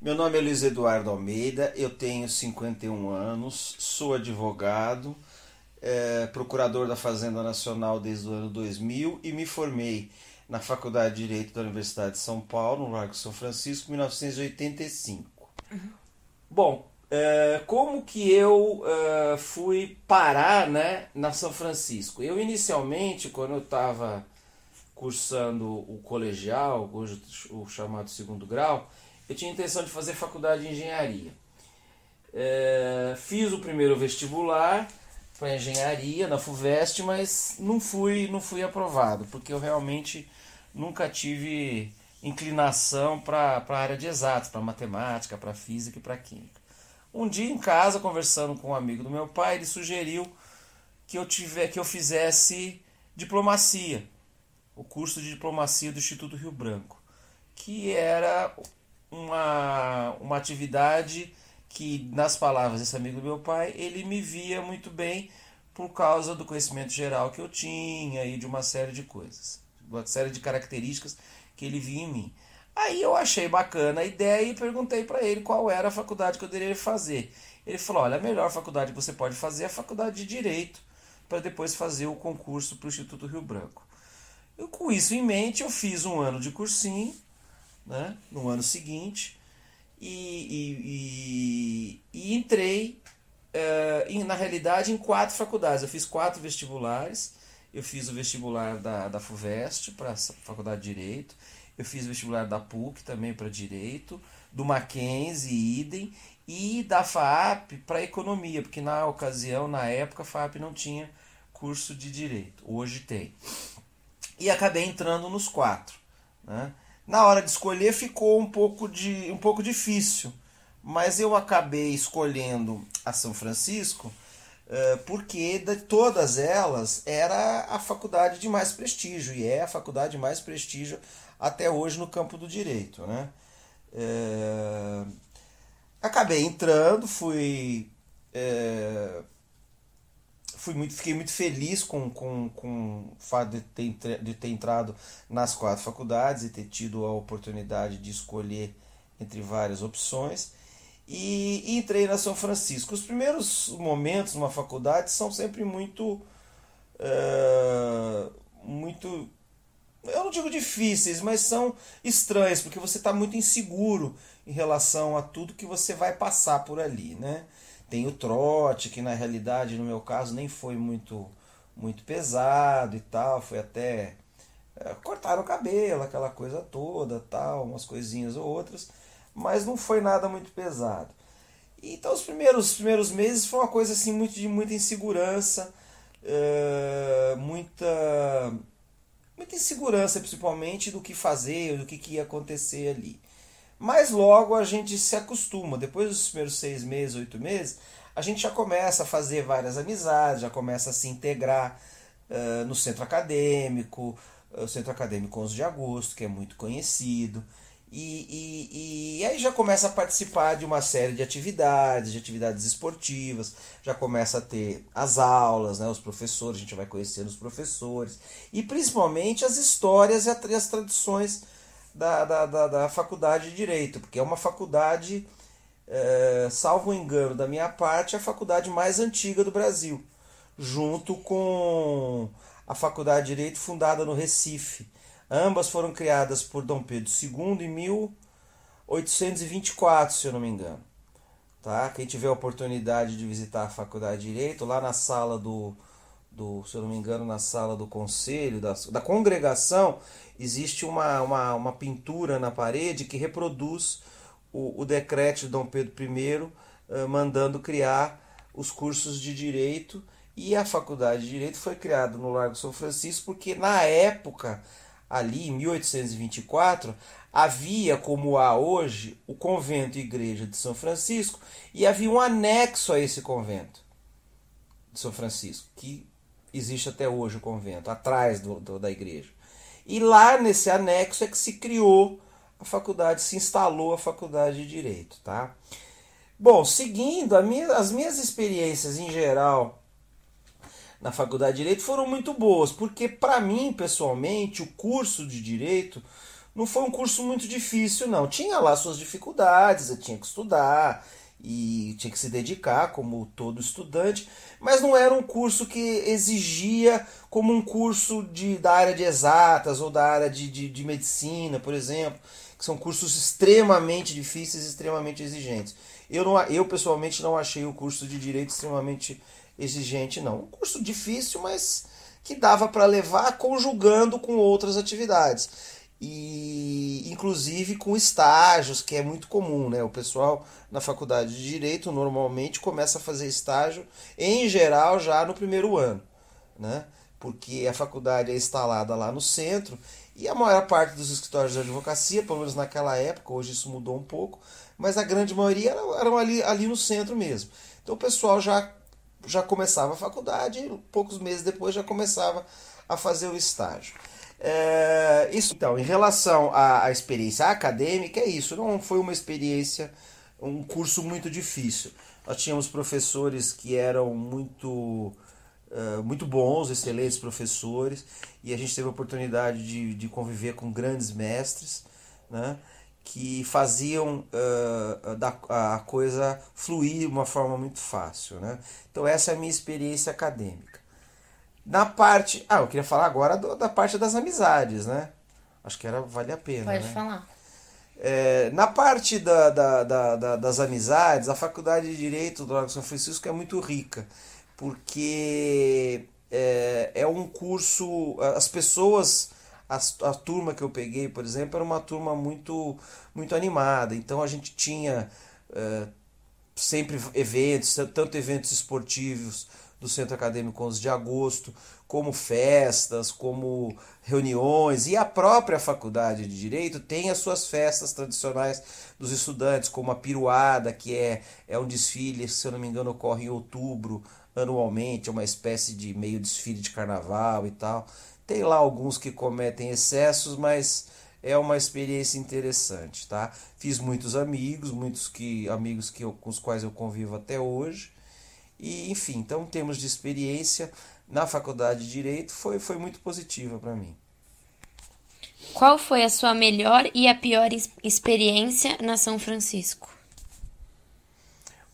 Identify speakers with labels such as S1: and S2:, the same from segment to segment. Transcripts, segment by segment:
S1: Meu nome é Luiz Eduardo Almeida, eu tenho 51 anos, sou advogado, procurador da Fazenda Nacional desde o ano 2000 e me formei na Faculdade de Direito da Universidade de São Paulo, no Largo São Francisco, em 1985. Bom, como que eu fui parar, né, na São Francisco? Eu inicialmente, quando eu estava cursando o colegial, hoje o chamado segundo grau, eu tinha intenção de fazer faculdade de engenharia. Fiz o primeiro vestibular para engenharia na FUVEST, mas não fui aprovado, porque eu realmente nunca tive inclinação para a área de exatas, para matemática, para física e para química. Um dia em casa, conversando com um amigo do meu pai, ele sugeriu que eu fizesse diplomacia, o curso de diplomacia do Instituto Rio Branco, que era uma atividade que, nas palavras desse amigo do meu pai, ele me via muito bem por causa do conhecimento geral que eu tinha e de uma série de coisas, uma série de características que ele via em mim. Aí eu achei bacana a ideia e perguntei para ele qual era a faculdade que eu deveria fazer. Ele falou: olha, a melhor faculdade que você pode fazer é a faculdade de Direito, para depois fazer o concurso para o Instituto Rio Branco. Eu, com isso em mente, eu fiz um ano de cursinho, né, no ano seguinte, e entrei, na realidade, em 4 faculdades. Eu fiz 4 vestibulares. Eu fiz o vestibular da FUVEST para a Faculdade de Direito. Eu fiz o vestibular da PUC também para Direito, do Mackenzie, idem, e da FAAP para Economia, porque na ocasião, na época, a FAAP não tinha curso de Direito. Hoje tem. E acabei entrando nos 4, né? Na hora de escolher ficou um pouco difícil, mas eu acabei escolhendo a São Francisco porque de todas elas era a faculdade de mais prestígio, e é a faculdade de mais prestígio até hoje no campo do direito, né? Acabei entrando, fiquei muito feliz com o fato de ter entrado nas 4 faculdades e ter tido a oportunidade de escolher entre várias opções. E entrei na São Francisco. Os primeiros momentos numa faculdade são sempre muito, eu não digo difíceis, mas são estranhos, porque você está muito inseguro em relação a tudo que você vai passar por ali, né? Tem o trote, que na realidade, no meu caso, nem foi muito pesado e tal, foi até cortaram o cabelo, aquela coisa toda, tal, umas coisinhas ou outras, mas não foi nada muito pesado. Então os primeiros meses foi uma coisa assim de muita insegurança, muita insegurança principalmente do que fazer, do que ia acontecer ali. Mas logo a gente se acostuma. Depois dos primeiros 6 meses, 8 meses, a gente já começa a fazer várias amizades, já começa a se integrar no centro acadêmico, o Centro Acadêmico 11 de Agosto, que é muito conhecido. E aí já começa a participar de uma série de atividades esportivas, já começa a ter as aulas, né, os professores, a gente vai conhecendo os professores, e principalmente as histórias e as tradições da faculdade de Direito, porque é uma faculdade, salvo engano da minha parte, a faculdade mais antiga do Brasil, junto com a Faculdade de Direito fundada no Recife. Ambas foram criadas por Dom Pedro II em 1824, se eu não me engano. Tá? Quem tiver a oportunidade de visitar a Faculdade de Direito, lá na sala se eu não me engano, na sala do conselho, da congregação, existe uma pintura na parede que reproduz o decreto de Dom Pedro I mandando criar os cursos de Direito, e a Faculdade de Direito foi criada no Largo São Francisco porque na época, ali em 1824, havia, como há hoje, o convento e igreja de São Francisco, e havia um anexo a esse convento de São Francisco, que existe até hoje o convento, atrás da igreja. E lá nesse anexo é que se criou a faculdade, se instalou a Faculdade de Direito. Tá? Bom, seguindo, as minhas experiências em geral na Faculdade de Direito foram muito boas, porque para mim, pessoalmente, o curso de Direito não foi um curso muito difícil, não. Tinha lá suas dificuldades, eu tinha que estudar e tinha que se dedicar, como todo estudante, mas não era um curso que exigia como um curso da área de exatas ou da área de medicina, por exemplo, que são cursos extremamente difíceis e extremamente exigentes. Eu pessoalmente não achei o curso de Direito extremamente exigente, não. Um curso difícil, mas que dava para levar conjugando com outras atividades. E inclusive com estágios, que é muito comum, né? O pessoal na faculdade de Direito normalmente começa a fazer estágio, em geral, já no primeiro ano, né? Porque a faculdade é instalada lá no centro e a maior parte dos escritórios de advocacia, pelo menos naquela época, hoje isso mudou um pouco, mas a grande maioria eram ali no centro mesmo. Então o pessoal já começava a faculdade e poucos meses depois já começava a fazer o estágio. Isso, então, em relação à experiência acadêmica, é isso. Não foi uma experiência, um curso muito difícil. Nós tínhamos professores que eram muito bons, excelentes professores, e a gente teve a oportunidade de conviver com grandes mestres, né, que faziam a coisa fluir de uma forma muito fácil, né? Então essa é a minha experiência acadêmica. Na parte... eu queria falar agora da parte das amizades, né? Acho que vale a pena,
S2: Pode
S1: né?
S2: falar.
S1: Na parte das amizades, a Faculdade de Direito do Lago São Francisco é muito rica, porque é um curso... As pessoas... A turma que eu peguei, por exemplo, era uma turma muito animada. Então a gente tinha sempre eventos, tanto eventos esportivos do Centro Acadêmico 11 de Agosto, como festas, como reuniões, e a própria Faculdade de Direito tem as suas festas tradicionais dos estudantes, como a Piruada, que é um desfile, se eu não me engano, ocorre em outubro, anualmente, é uma espécie de meio desfile de carnaval e tal. Tem lá alguns que cometem excessos, mas é uma experiência interessante, tá? Fiz muitos amigos, amigos com os quais eu convivo até hoje. E, enfim, então, em termos de experiência na faculdade de Direito, foi muito positiva para mim.
S2: Qual foi a sua melhor e a pior experiência na São Francisco?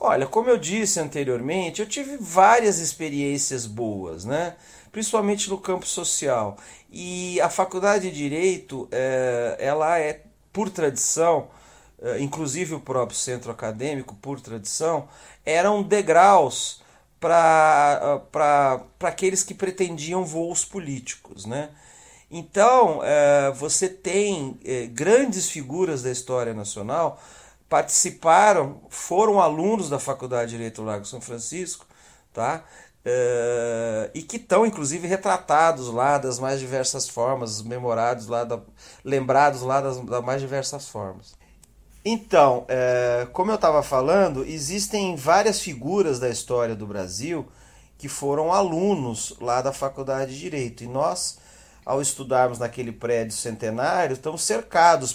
S1: Olha, como eu disse anteriormente, eu tive várias experiências boas, né? Principalmente no campo social. E a faculdade de Direito, ela é, por tradição, inclusive o próprio centro acadêmico, por tradição, eram degraus para aqueles que pretendiam voos políticos, né? Então, você tem grandes figuras da história nacional participaram, foram alunos da Faculdade de Direito do Lago São Francisco, tá? E que estão, inclusive, retratados lá das mais diversas formas, memorados lá, lembrados lá das mais diversas formas. Então, como eu estava falando, existem várias figuras da história do Brasil que foram alunos lá da Faculdade de Direito. E nós, ao estudarmos naquele prédio centenário, estamos cercados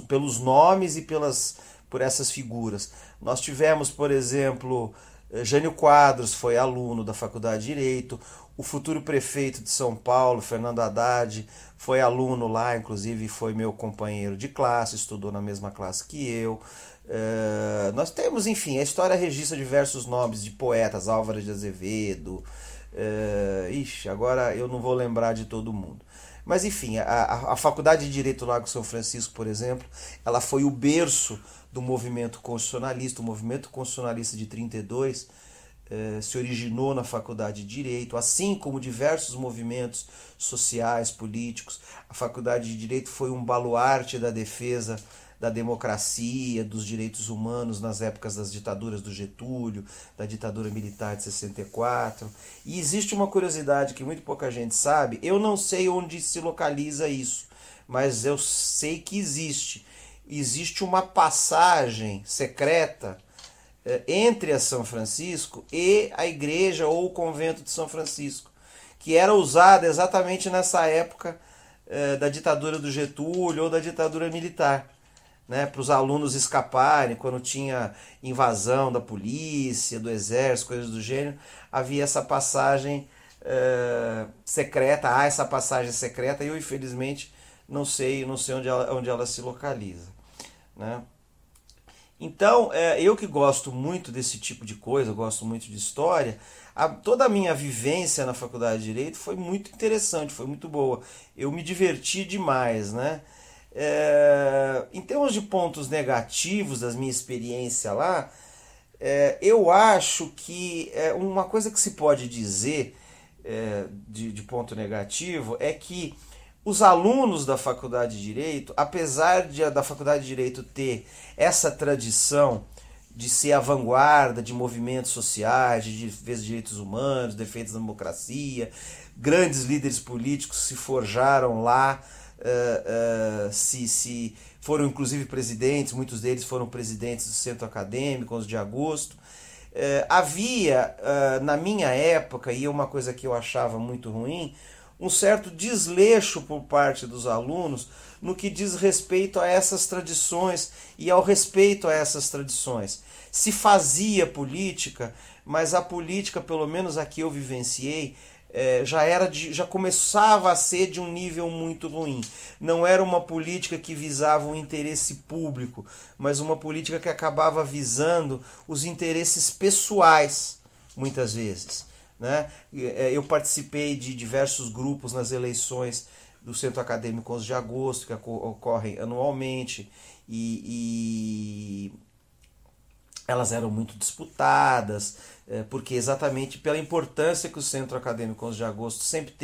S1: pelos nomes e por essas figuras. Nós tivemos, por exemplo, Jânio Quadros foi aluno da Faculdade de Direito, o futuro prefeito de São Paulo, Fernando Haddad, foi aluno lá, inclusive foi meu companheiro de classe, estudou na mesma classe que eu. Nós temos, enfim, a história registra diversos nomes de poetas, Álvaro de Azevedo, agora eu não vou lembrar de todo mundo. Mas enfim, a Faculdade de Direito do Lago São Francisco, por exemplo, ela foi o berço do movimento constitucionalista. O movimento constitucionalista de 32 se originou na Faculdade de Direito, assim como diversos movimentos sociais, políticos. A Faculdade de Direito foi um baluarte da defesa da democracia, dos direitos humanos nas épocas das ditaduras do Getúlio, da ditadura militar de 64. E existe uma curiosidade que muito pouca gente sabe, eu não sei onde se localiza isso, mas eu sei que existe. Existe uma passagem secreta entre a São Francisco e a igreja ou o convento de São Francisco, que era usada exatamente nessa época da ditadura do Getúlio ou da ditadura militar, né, para os alunos escaparem quando tinha invasão da polícia, do exército, coisas do gênero. Havia essa passagem secreta, há essa passagem secreta, e eu infelizmente não sei onde ela se localiza, né? Então, eu que gosto muito desse tipo de coisa, gosto muito de história, toda a minha vivência na Faculdade de Direito foi muito interessante, foi muito boa. Eu me diverti demais, né? Em termos de pontos negativos da minha experiência lá, eu acho que uma coisa que se pode dizer de ponto negativo é que os alunos da Faculdade de Direito, apesar da Faculdade de Direito ter essa tradição de ser a vanguarda de movimentos sociais, de defesa de direitos humanos, defesa da democracia, grandes líderes políticos se forjaram lá, se foram inclusive presidentes, muitos deles foram presidentes do centro acadêmico, 11 de agosto. Havia, na minha época, e uma coisa que eu achava muito ruim, um certo desleixo por parte dos alunos no que diz respeito a essas tradições e ao respeito a essas tradições. Se fazia política, mas a política, pelo menos a que eu vivenciei, já começava a ser de um nível muito ruim. Não era uma política que visava o interesse público, mas uma política que acabava visando os interesses pessoais, muitas vezes, né? Eu participei de diversos grupos nas eleições do Centro Acadêmico 11 de Agosto, que ocorrem anualmente, e elas eram muito disputadas, porque exatamente pela importância que o Centro Acadêmico 11 de Agosto sempre teve